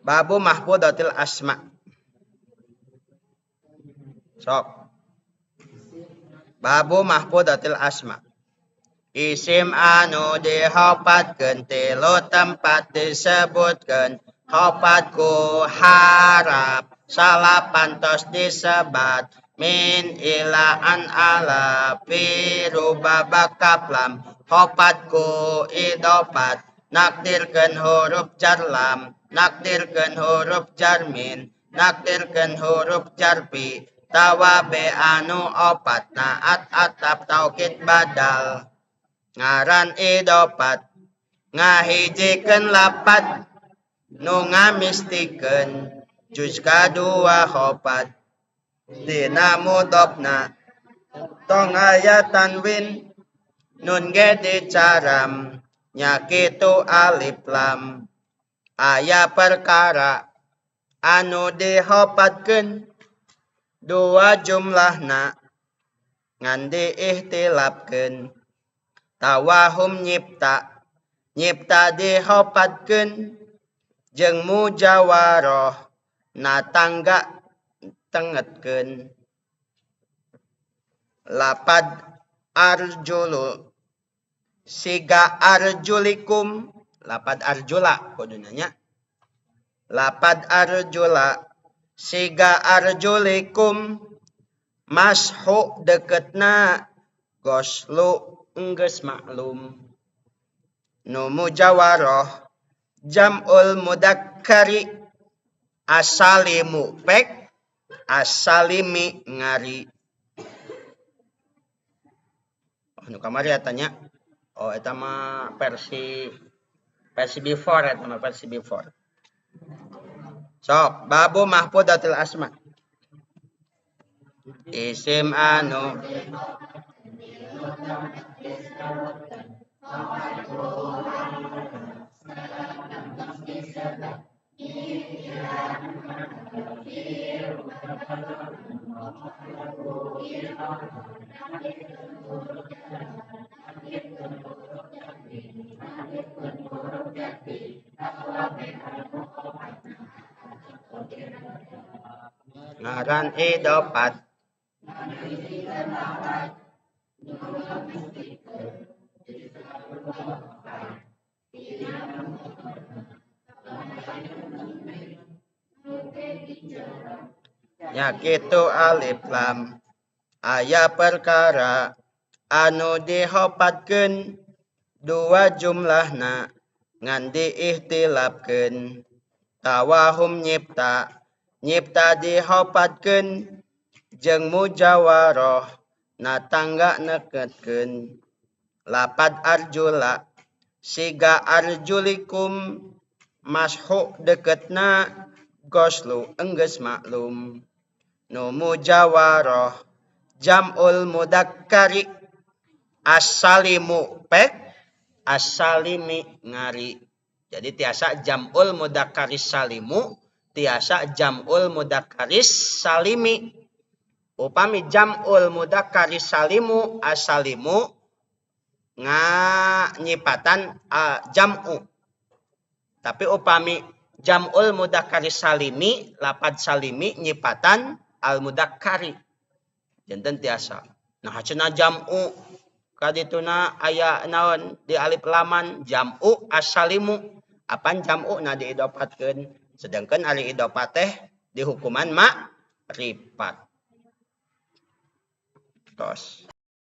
Babu mahfudatil asma. Sok. Babu mahfudatil asma. Isim anu dihopatkeun tilu tempat disebutkeun hopat ku harap salapan tos disebat min ila an ala fi rubaba kaplam hopat ku idopat nakdirkeun huruf jar lam nakdirkeun huruf jar min nakdirkeun huruf jar pi tawabe anu opat naat atap taukid badal ngaran idopat ngahijikeun lapat nu ngamistikeun juz kadua hopat dina mudhofna tong aya tanwin nun ge dicaram nya kitu alif lam aya perkara anu dihopatkeun dua jumlahna ngan diihtilafkeun tawahum nyipta dihopatkeun jeung mujawaroh na tangga tengetkeun lapad arjulu siga arjulikum lapad arjula kuduna nya lapad arjula siga arjulikum mashu deketna goslu enggeus maklum nu mujawaroh jam'ul mudakkari asalimu pek asalimi ngari nu kamari atanya eta mah versi before eta mah versi before sok babu mahfudatil asma isim anu ngaran idopat nya kitu alif lam aya perkara anu dihopatkeun dua jumlahna ngan diihtilafkeun tawahum nyipta dihopatkeun jeung mujawaroh na tangga neketkeun lapad arjula siga arjulikum mashu deketna goslu enggeus maklum nu mujawaroh jam'ul mudakkari asalimu pek asalimi ngari jadi tiasa jam'ul mudakkaris salimu tiasa jam'ul mudakkaris salimi upami jam'ul mudakkaris salimu asalimu nyipatan jam'u tapi upami jam'ul mudakkaris salimi lapad salimi nyipatan al mudakkari janten tiasa nah haceuna jam'u kadituna aya naon di alif laman jam'u asalimu apan jam'u na diidopatkeun sedangkan ari idopat teh di hukuman ma'rifat tos